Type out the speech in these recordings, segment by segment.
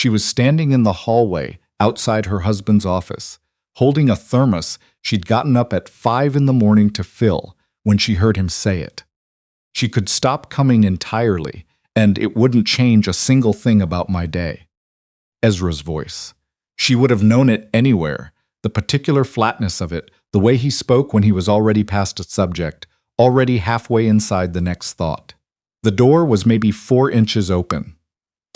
She was standing in the hallway outside her husband's office, holding a thermos she'd gotten up at 5 in the morning to fill when she heard him say it. She could stop coming entirely, and it wouldn't change a single thing about my day. Ezra's voice. She would have known it anywhere, the particular flatness of it, the way he spoke when he was already past a subject, already halfway inside the next thought. The door was maybe 4 inches open.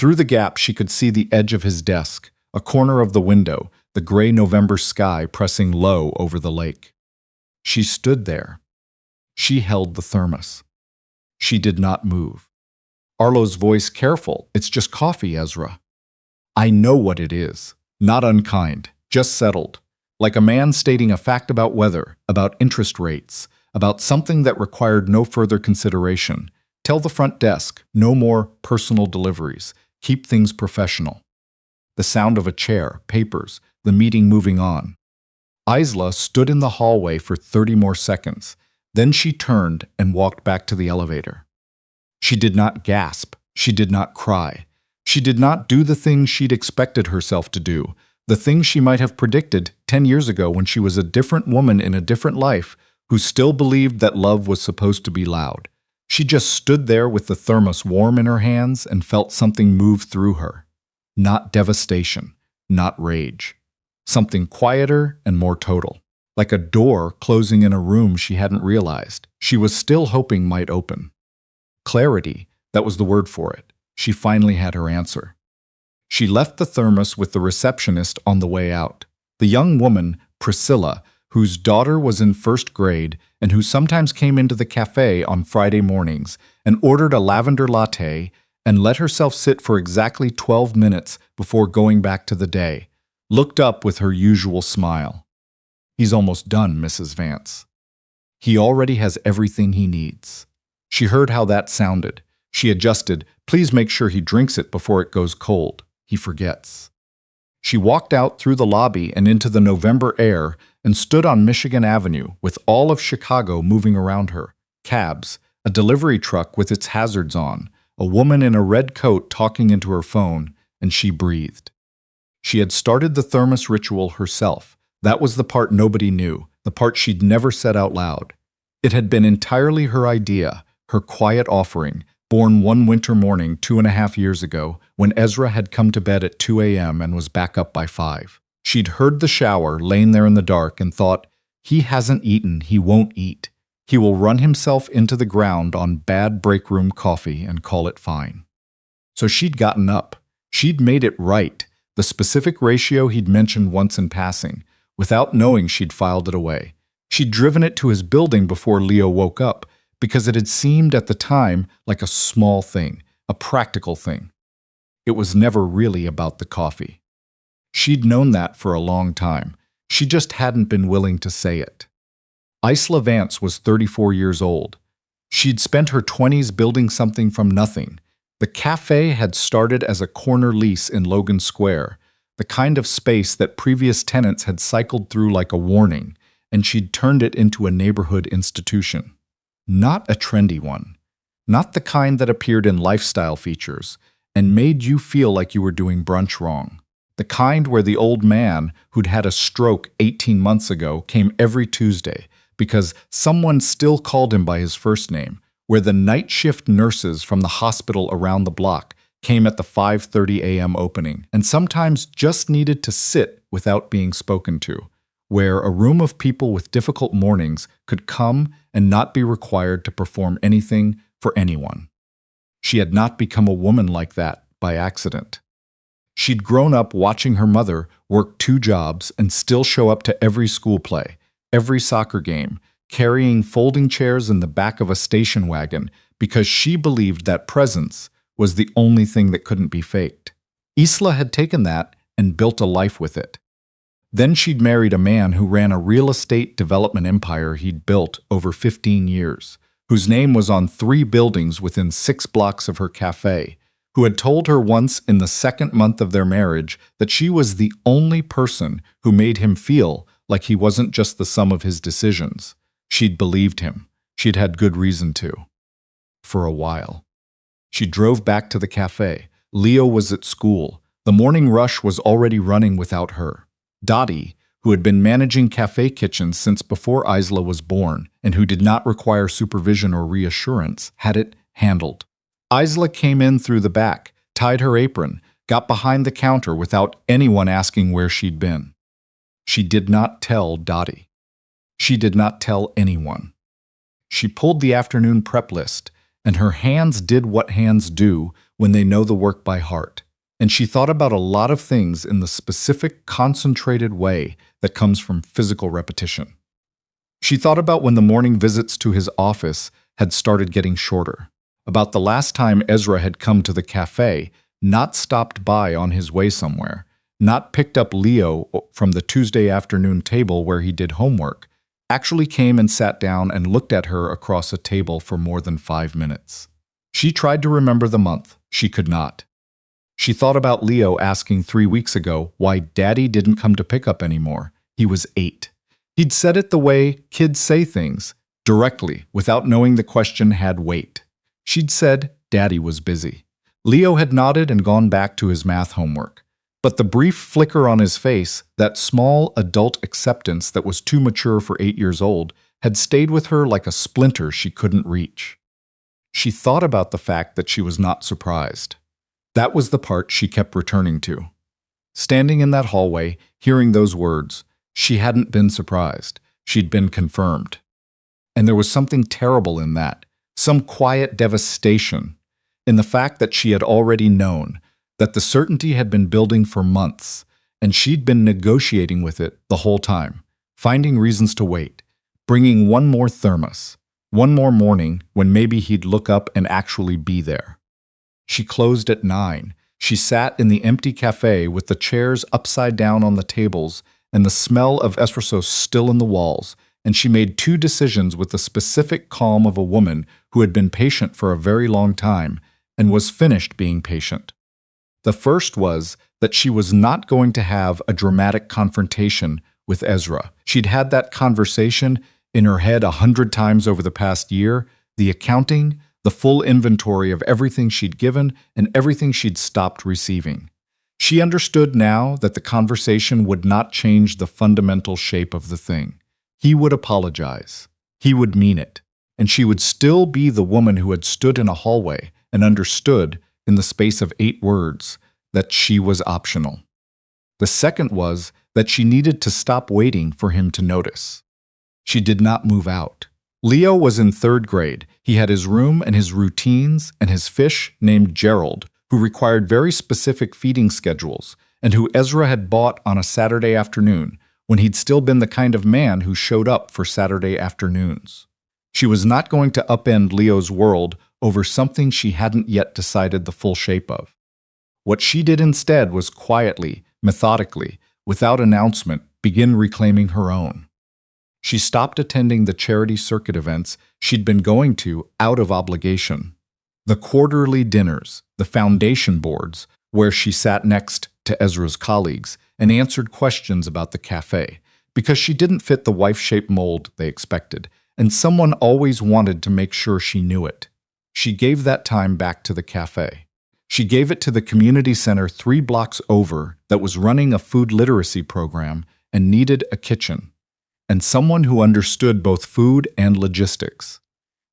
Through the gap she could see the edge of his desk, a corner of the window, the gray November sky pressing low over the lake. She stood there. She held the thermos. She did not move. Arlo's voice, careful, it's just coffee, Ezra. I know what it is. Not unkind, just settled. Like a man stating a fact about weather, about interest rates, about something that required no further consideration. Tell the front desk, no more personal deliveries. Keep things professional. The sound of a chair, papers, the meeting moving on. Isla stood in the hallway for 30 more seconds. Then she turned and walked back to the elevator. She did not gasp. She did not cry. She did not do the things she'd expected herself to do, the things she might have predicted 10 years ago when she was a different woman in a different life who still believed that love was supposed to be loud. She just stood there with the thermos warm in her hands and felt something move through her. Not devastation, not rage. Something quieter and more total. Like a door closing in a room she hadn't realized she was still hoping might open. Clarity, that was the word for it. She finally had her answer. She left the thermos with the receptionist on the way out. The young woman, Priscilla, whose daughter was in 1st grade and who sometimes came into the café on Friday mornings and ordered a lavender latte and let herself sit for exactly 12 minutes before going back to the day, looked up with her usual smile. He's almost done, Mrs. Vance. He already has everything he needs. She heard how that sounded. She adjusted, please make sure he drinks it before it goes cold. He forgets. She walked out through the lobby and into the November air and stood on Michigan Avenue with all of Chicago moving around her. Cabs, a delivery truck with its hazards on, a woman in a red coat talking into her phone, and she breathed. She had started the thermos ritual herself. That was the part nobody knew, the part she'd never said out loud. It had been entirely her idea, her quiet offering, born one winter morning 2.5 years ago when Ezra had come to bed at 2 a.m. and was back up by 5. She'd heard the shower, lain there in the dark, and thought, he hasn't eaten, he won't eat. He will run himself into the ground on bad break room coffee and call it fine. So she'd gotten up. She'd made it right, the specific ratio he'd mentioned once in passing. Without knowing, she'd filed it away. She'd driven it to his building before Leo woke up, because it had seemed at the time like a small thing, a practical thing. It was never really about the coffee. She'd known that for a long time. She just hadn't been willing to say it. Isla Vance was 34 years old. She'd spent her 20s building something from nothing. The café had started as a corner lease in Logan Square, the kind of space that previous tenants had cycled through like a warning, and she'd turned it into a neighborhood institution. Not a trendy one. Not the kind that appeared in lifestyle features and made you feel like you were doing brunch wrong. The kind where the old man who'd had a stroke 18 months ago came every Tuesday because someone still called him by his first name, where the night shift nurses from the hospital around the block came at the 5:30 a.m. opening and sometimes just needed to sit without being spoken to, where a room of people with difficult mornings could come and not be required to perform anything for anyone. She had not become a woman like that by accident. She'd grown up watching her mother work 2 jobs and still show up to every school play, every soccer game, carrying folding chairs in the back of a station wagon because she believed that presence was the only thing that couldn't be faked. Isla had taken that and built a life with it. Then she'd married a man who ran a real estate development empire he'd built over 15 years, whose name was on 3 buildings within 6 blocks of her café, who had told her once in the 2nd month of their marriage that she was the only person who made him feel like he wasn't just the sum of his decisions. She'd believed him. She'd had good reason to. For a while. She drove back to the café. Leo was at school. The morning rush was already running without her. Dottie, who had been managing cafe kitchens since before Isla was born and who did not require supervision or reassurance, had it handled. Isla came in through the back, tied her apron, got behind the counter without anyone asking where she'd been. She did not tell Dottie. She did not tell anyone. She pulled the afternoon prep list, and her hands did what hands do when they know the work by heart. And she thought about a lot of things in the specific, concentrated way that comes from physical repetition. She thought about when the morning visits to his office had started getting shorter, about the last time Ezra had come to the cafe, not stopped by on his way somewhere, not picked up Leo from the Tuesday afternoon table where he did homework, actually came and sat down and looked at her across a table for more than 5 minutes. She tried to remember the month. She could not. She thought about Leo asking 3 weeks ago why Daddy didn't come to pick up anymore. He was 8. He'd said it the way kids say things, directly, without knowing the question had weight. She'd said Daddy was busy. Leo had nodded and gone back to his math homework. But the brief flicker on his face, that small adult acceptance that was too mature for 8 years old, had stayed with her like a splinter she couldn't reach. She thought about the fact that she was not surprised. That was the part she kept returning to. Standing in that hallway, hearing those words, she hadn't been surprised. She'd been confirmed. And there was something terrible in that, some quiet devastation, in the fact that she had already known, that the certainty had been building for months, and she'd been negotiating with it the whole time, finding reasons to wait, bringing one more thermos, one more morning when maybe he'd look up and actually be there. She closed at 9. She sat in the empty cafe with the chairs upside down on the tables and the smell of espresso still in the walls, and she made 2 decisions with the specific calm of a woman who had been patient for a very long time and was finished being patient. The first was that she was not going to have a dramatic confrontation with Ezra. She'd had that conversation in her head 100 times over the past year, the accounting, the full inventory of everything she'd given and everything she'd stopped receiving. She understood now that the conversation would not change the fundamental shape of the thing. He would apologize. He would mean it. And she would still be the woman who had stood in a hallway and understood, in the space of 8 words, that she was optional. The second was that she needed to stop waiting for him to notice. She did not move out. Leo was in 3rd grade. He had his room and his routines and his fish named Gerald, who required very specific feeding schedules, and who Ezra had bought on a Saturday afternoon, when he'd still been the kind of man who showed up for Saturday afternoons. She was not going to upend Leo's world over something she hadn't yet decided the full shape of. What she did instead was quietly, methodically, without announcement, begin reclaiming her own. She stopped attending the charity circuit events she'd been going to out of obligation. The quarterly dinners, the foundation boards, where she sat next to Ezra's colleagues and answered questions about the cafe, because she didn't fit the wife-shaped mold they expected, and someone always wanted to make sure she knew it. She gave that time back to the cafe. She gave it to the community center 3 blocks over that was running a food literacy program and needed a kitchen, and someone who understood both food and logistics.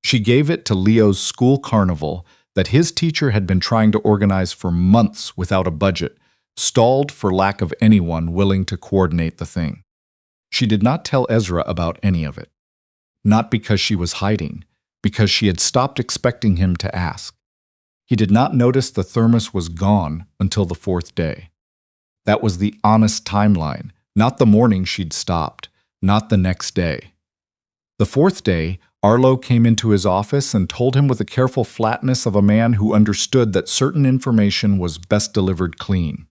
She gave it to Leo's school carnival that his teacher had been trying to organize for months without a budget, stalled for lack of anyone willing to coordinate the thing. She did not tell Ezra about any of it. Not because she was hiding, because she had stopped expecting him to ask. He did not notice the thermos was gone until the 4th day. That was the honest timeline, not the morning she'd stopped, not the next day. The 4th day, Arlo came into his office and told him with the careful flatness of a man who understood that certain information was best delivered clean.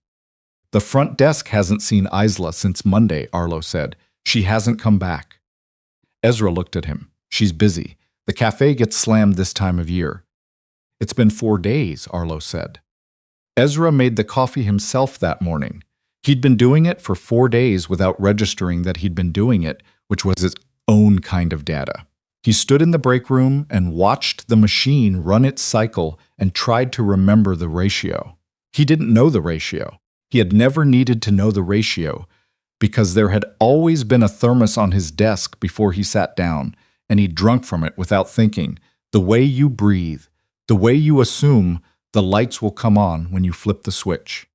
"The front desk hasn't seen Isla since Monday," Arlo said. "She hasn't come back." Ezra looked at him. "She's busy. The cafe gets slammed this time of year." "It's been 4 days," Arlo said. Ezra made the coffee himself that morning. He'd been doing it for 4 days without registering that he'd been doing it, which was its own kind of data. He stood in the break room and watched the machine run its cycle and tried to remember the ratio. He didn't know the ratio. He had never needed to know the ratio, because there had always been a thermos on his desk before he sat down, and he drunk from it without thinking. The way you breathe, the way you assume the lights will come on when you flip the switch.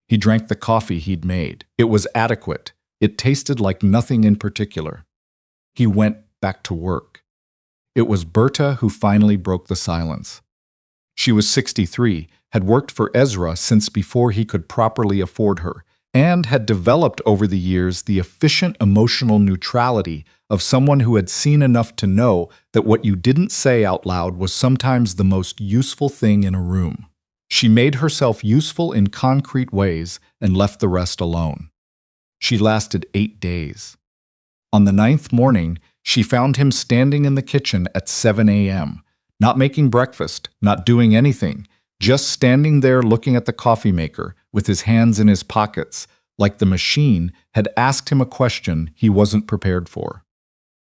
He drank the coffee he'd made. It was adequate. It tasted like nothing in particular. He went back to work. It was Berta who finally broke the silence. She was 63, had worked for Ezra since before he could properly afford her, and had developed over the years the efficient emotional neutrality of someone who had seen enough to know that what you didn't say out loud was sometimes the most useful thing in a room. She made herself useful in concrete ways and left the rest alone. She lasted 8 days. On the 9th morning, she found him standing in the kitchen at 7 a.m., not making breakfast, not doing anything, just standing there looking at the coffee maker with his hands in his pockets, like the machine had asked him a question he wasn't prepared for.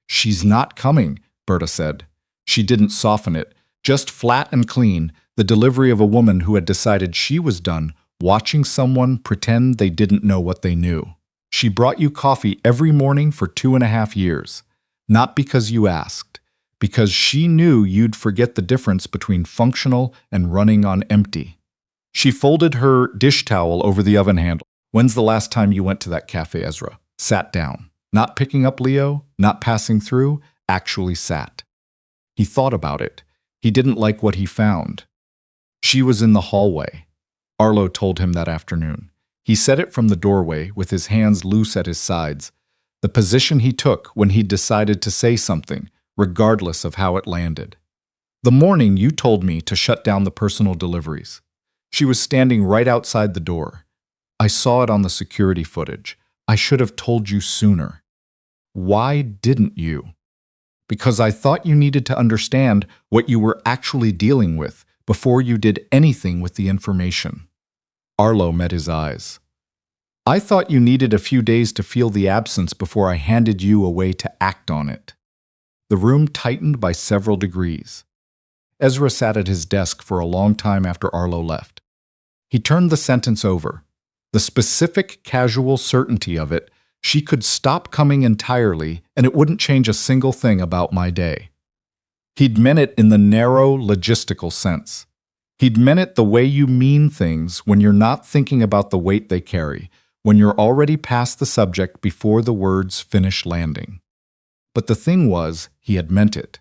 "She's not coming," Berta said. She didn't soften it, just flat and clean, the delivery of a woman who had decided she was done watching someone pretend they didn't know what they knew. "She brought you coffee every morning for 2.5 years, not because you asked, because she knew you'd forget the difference between functional and running on empty." She folded her dish towel over the oven handle. "When's the last time you went to that cafe, Ezra?" Sat down. Not picking up Leo, not passing through, actually sat. He thought about it. He didn't like what he found. She was in the hallway. Arlo told him that afternoon. He said it from the doorway, with his hands loose at his sides, the position he took when he decided to say something, regardless of how it landed. "The morning you told me to shut down the personal deliveries." She was standing right outside the door. "I saw it on the security footage. I should have told you sooner." "Why didn't you?" "Because I thought you needed to understand what you were actually dealing with before you did anything with the information." Arlo met his eyes. "I thought you needed a few days to feel the absence before I handed you a way to act on it." The room tightened by several degrees. Ezra sat at his desk for a long time after Arlo left. He turned the sentence over. The specific, casual certainty of it, she could stop coming entirely and it wouldn't change a single thing about my day. He'd meant it in the narrow, logistical sense. He'd meant it the way you mean things when you're not thinking about the weight they carry, when you're already past the subject before the words finish landing. But the thing was, he had meant it.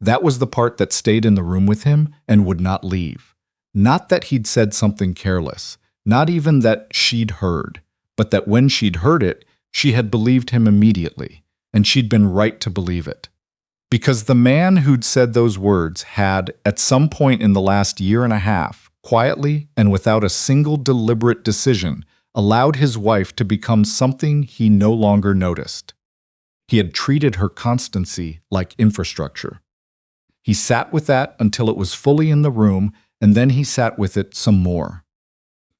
That was the part that stayed in the room with him and would not leave. Not that he'd said something careless, not even that she'd heard, but that when she'd heard it, she had believed him immediately, and she'd been right to believe it. Because the man who'd said those words had, at some point in the last 1.5 years, quietly and without a single deliberate decision, allowed his wife to become something he no longer noticed. He had treated her constancy like infrastructure. He sat with that until it was fully in the room, and then he sat with it some more.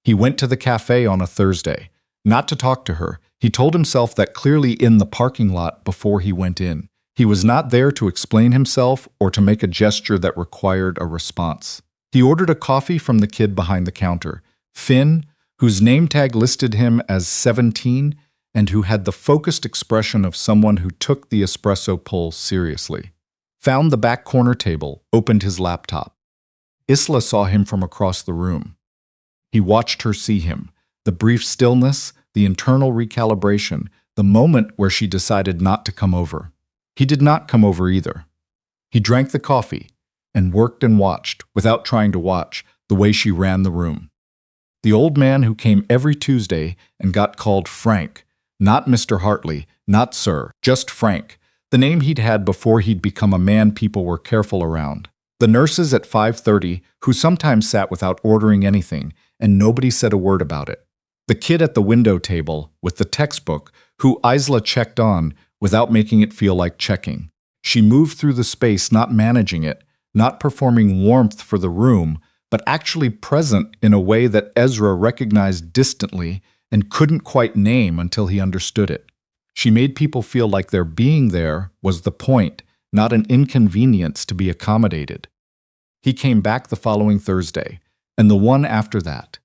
He went to the cafe on a Thursday, not to talk to her. He told himself that clearly in the parking lot before he went in. He was not there to explain himself or to make a gesture that required a response. He ordered a coffee from the kid behind the counter, Finn, whose name tag listed him as 17 and who had the focused expression of someone who took the espresso pull seriously. Found the back corner table, opened his laptop. Isla saw him from across the room. He watched her see him, the brief stillness, the internal recalibration, the moment where she decided not to come over. He did not come over either. He drank the coffee and worked and watched, without trying to watch, the way she ran the room. The old man who came every Tuesday and got called Frank, not Mr. Hartley, not Sir, just Frank, the name he'd had before he'd become a man people were careful around. The nurses at 5:30 who sometimes sat without ordering anything, and nobody said a word about it. The kid at the window table with the textbook who Isla checked on without making it feel like checking. She moved through the space, not managing it, not performing warmth for the room, but actually present in a way that Ezra recognized distantly and couldn't quite name until he understood it. She made people feel like their being there was the point, not an inconvenience to be accommodated. He came back the following Thursday, and the one after that.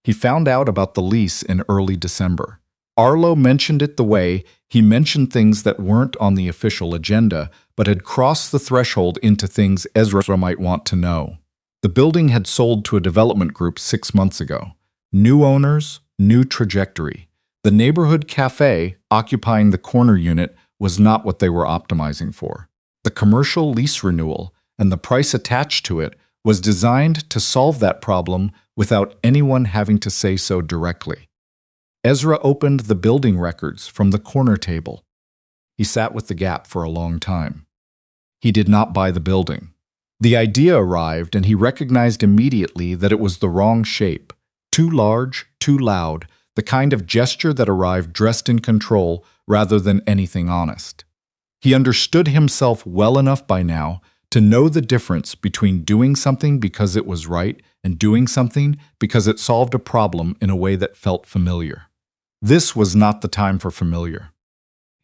He found out about the lease in early December. Arlo mentioned it the way he mentioned things that weren't on the official agenda, but had crossed the threshold into things Ezra might want to know. The building had sold to a development group 6 months ago. New owners, new trajectory. The neighborhood café, occupying the corner unit, was not what they were optimizing for. The commercial lease renewal and the price attached to it was designed to solve that problem without anyone having to say so directly. Ezra opened the building records from the corner table. He sat with the gap for a long time. He did not buy the building. The idea arrived, and he recognized immediately that it was the wrong shape. Too large, too loud, the kind of gesture that arrived dressed in control rather than anything honest. He understood himself well enough by now to know the difference between doing something because it was right and doing something because it solved a problem in a way that felt familiar. This was not the time for familiar.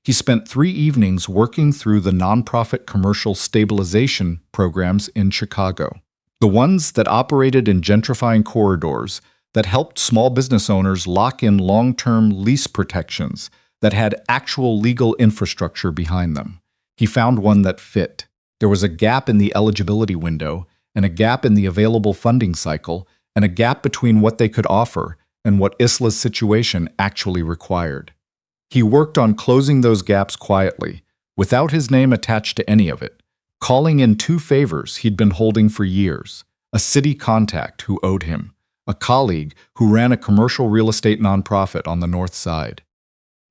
He spent 3 evenings working through the nonprofit commercial stabilization programs in Chicago, the ones that operated in gentrifying corridors, that helped small business owners lock in long-term lease protections, that had actual legal infrastructure behind them. He found one that fit. There was a gap in the eligibility window, and a gap in the available funding cycle, and a gap between what they could offer and what Isla's situation actually required. He worked on closing those gaps quietly, without his name attached to any of it, calling in 2 favors he'd been holding for years: a city contact who owed him, a colleague who ran a commercial real estate nonprofit on the north side.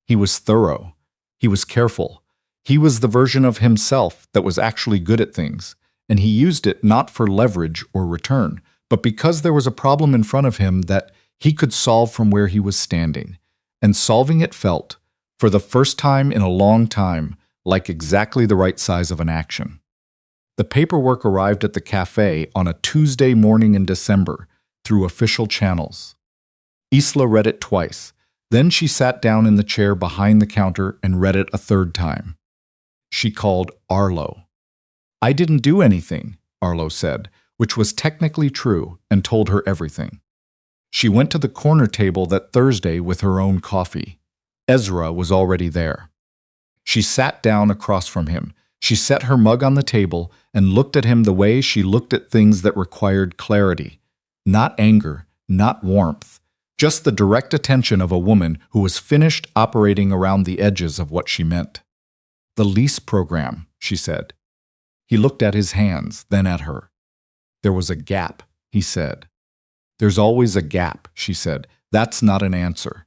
He was thorough. He was careful. He was the version of himself that was actually good at things, and he used it not for leverage or return, but because there was a problem in front of him that he could solve from where he was standing. And solving it felt, for the first time in a long time, like exactly the right size of an action. The paperwork arrived at the café on a Tuesday morning in December through official channels. Isla read it twice. Then she sat down in the chair behind the counter and read it a 3rd time. She called Arlo. "I didn't do anything," Arlo said, which was technically true, and told her everything. She went to the corner table that Thursday with her own coffee. Ezra was already there. She sat down across from him. She set her mug on the table and looked at him the way she looked at things that required clarity. Not anger, not warmth, just the direct attention of a woman who was finished operating around the edges of what she meant. "The lease program," she said. He looked at his hands, then at her. "There was a gap," he said. "There's always a gap," she said. "That's not an answer."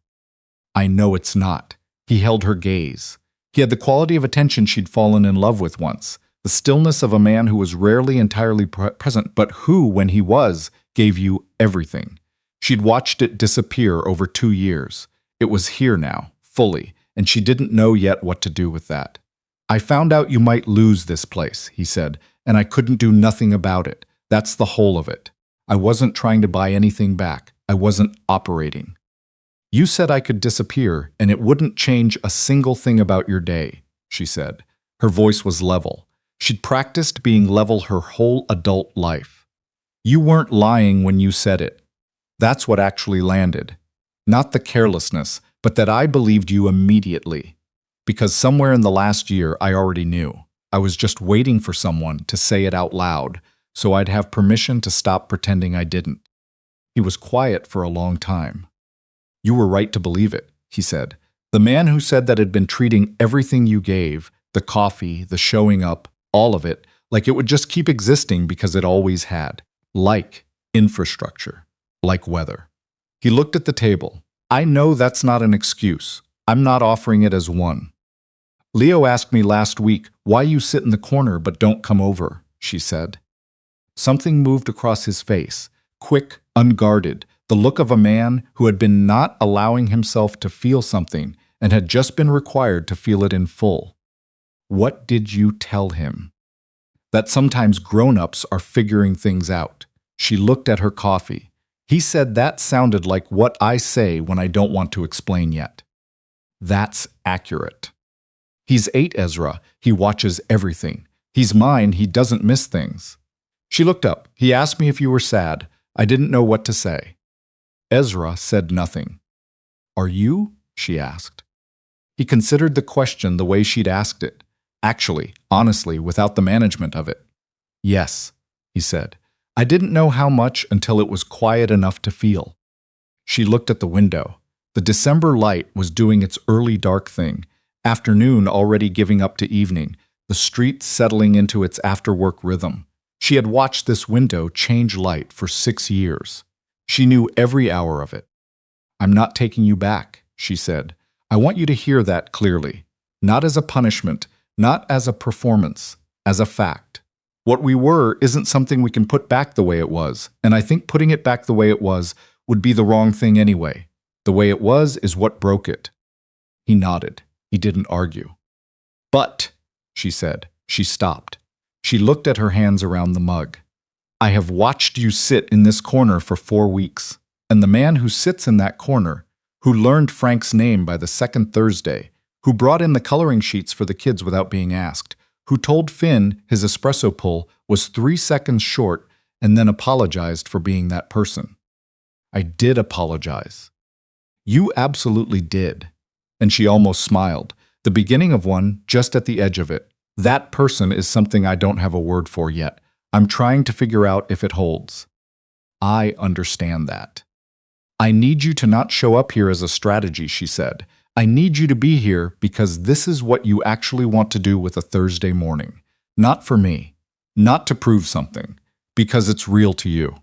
"I know it's not." He held her gaze. He had the quality of attention she'd fallen in love with once, the stillness of a man who was rarely entirely present, but who, when he was, gave you everything. She'd watched it disappear over 2 years. It was here now, fully, and she didn't know yet what to do with that. "I found out you might lose this place," he said, "and I couldn't do nothing about it. That's the whole of it. I wasn't trying to buy anything back. I wasn't operating. You said I could disappear, and it wouldn't change a single thing about your day," she said. Her voice was level. She'd practiced being level her whole adult life. "You weren't lying when you said it. That's what actually landed. Not the carelessness, but that I believed you immediately. Because somewhere in the last year I already knew. I was just waiting for someone to say it out loud, so I'd have permission to stop pretending I didn't." He was quiet for a long time. "You were right to believe it," he said. "The man who said that had been treating everything you gave, the coffee, the showing up, all of it, like it would just keep existing because it always had. Like infrastructure. Like weather." He looked at the table. "I know that's not an excuse. I'm not offering it as one. Leo asked me last week why you sit in the corner but don't come over," she said. Something moved across his face, quick, unguarded, the look of a man who had been not allowing himself to feel something and had just been required to feel it in full. "What did you tell him?" "That sometimes grown-ups are figuring things out." She looked at her coffee. "He said that sounded like what I say when I don't want to explain yet." "That's accurate." "He's 8, Ezra. He watches everything. He's mine. He doesn't miss things." She looked up. "He asked me if you were sad. I didn't know what to say." Ezra said nothing. "Are you?" she asked. He considered the question the way she'd asked it, actually, honestly, without the management of it. "Yes," he said. "I didn't know how much until it was quiet enough to feel." She looked at the window. The December light was doing its early dark thing, afternoon already giving up to evening, the street settling into its after-work rhythm. She had watched this window change light for 6 years. She knew every hour of it. "I'm not taking you back," she said. "I want you to hear that clearly. Not as a punishment, not as a performance, as a fact. What we were isn't something we can put back the way it was, and I think putting it back the way it was would be the wrong thing anyway. The way it was is what broke it." He nodded. He didn't argue. "But," she said. She stopped. She looked at her hands around the mug. "I have watched you sit in this corner for 4 weeks, and the man who sits in that corner, who learned Frank's name by the second Thursday, who brought in the coloring sheets for the kids without being asked, who told Finn his espresso pull was 3 seconds short and then apologized for being that person. I did apologize." "You absolutely did." And she almost smiled, the beginning of one just at the edge of it. "That person is something I don't have a word for yet. I'm trying to figure out if it holds." "I understand that." "I need you to not show up here as a strategy," she said. "I need you to be here because this is what you actually want to do with a Thursday morning. Not for me. Not to prove something. Because it's real to you."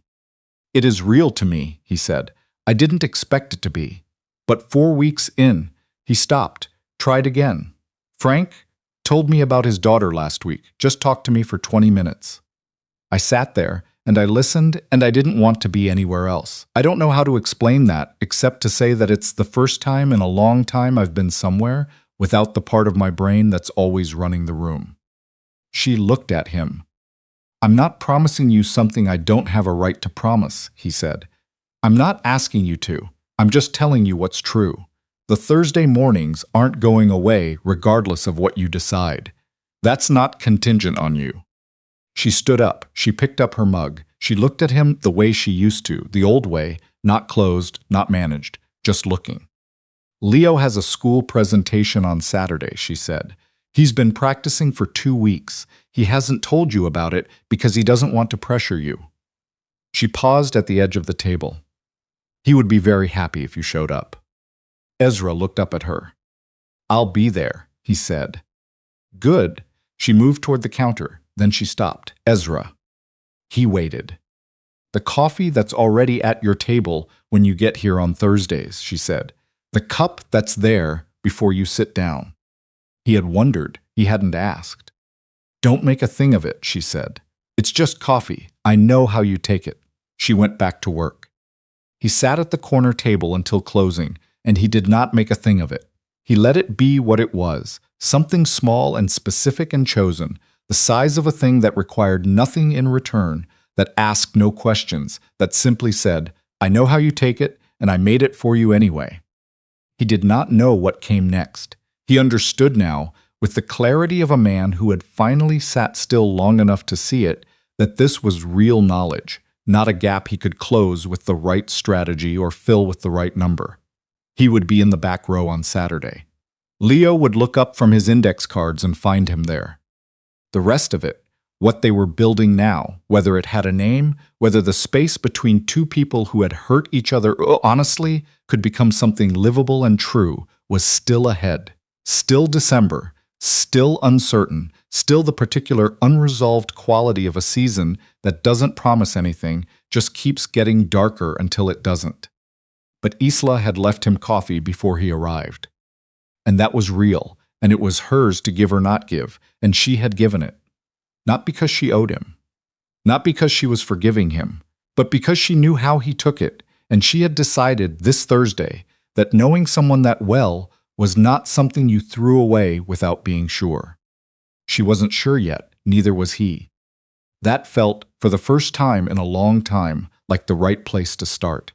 "It is real to me," he said. "I didn't expect it to be. But 4 weeks in," he stopped, tried again. "Frank told me about his daughter last week, just talked to me for 20 minutes. I sat there, and I listened, and I didn't want to be anywhere else. I don't know how to explain that, except to say that it's the first time in a long time I've been somewhere without the part of my brain that's always running the room." She looked at him. "I'm not promising you something I don't have a right to promise," he said. "I'm not asking you to. I'm just telling you what's true. The Thursday mornings aren't going away regardless of what you decide. That's not contingent on you." She stood up. She picked up her mug. She looked at him the way she used to, the old way, not closed, not managed, just looking. "Leo has a school presentation on Saturday," she said. "He's been practicing for 2 weeks. He hasn't told you about it because he doesn't want to pressure you." She paused at the edge of the table. "He would be very happy if you showed up." Ezra looked up at her. "I'll be there," he said. "Good." She moved toward the counter. Then she stopped. "Ezra." He waited. "The coffee that's already at your table when you get here on Thursdays," she said. "The cup that's there before you sit down." He had wondered. He hadn't asked. "Don't make a thing of it," she said. "It's just coffee. I know how you take it." She went back to work. He sat at the corner table until closing, and he did not make a thing of it. He let it be what it was, something small and specific and chosen, the size of a thing that required nothing in return, that asked no questions, that simply said, "I know how you take it, and I made it for you anyway." He did not know what came next. He understood now, with the clarity of a man who had finally sat still long enough to see it, that this was real knowledge, not a gap he could close with the right strategy or fill with the right number. He would be in the back row on Saturday. Leo would look up from his index cards and find him there. The rest of it, what they were building now, whether it had a name, whether the space between two people who had hurt each other honestly could become something livable and true, was still ahead. Still December, still uncertain, still the particular unresolved quality of a season that doesn't promise anything, just keeps getting darker until it doesn't. But Isla had left him coffee before he arrived. And that was real, and it was hers to give or not give, and she had given it. Not because she owed him. Not because she was forgiving him, but because she knew how he took it, and she had decided this Thursday that knowing someone that well was not something you threw away without being sure. She wasn't sure yet, neither was he. That felt, for the first time in a long time, like the right place to start.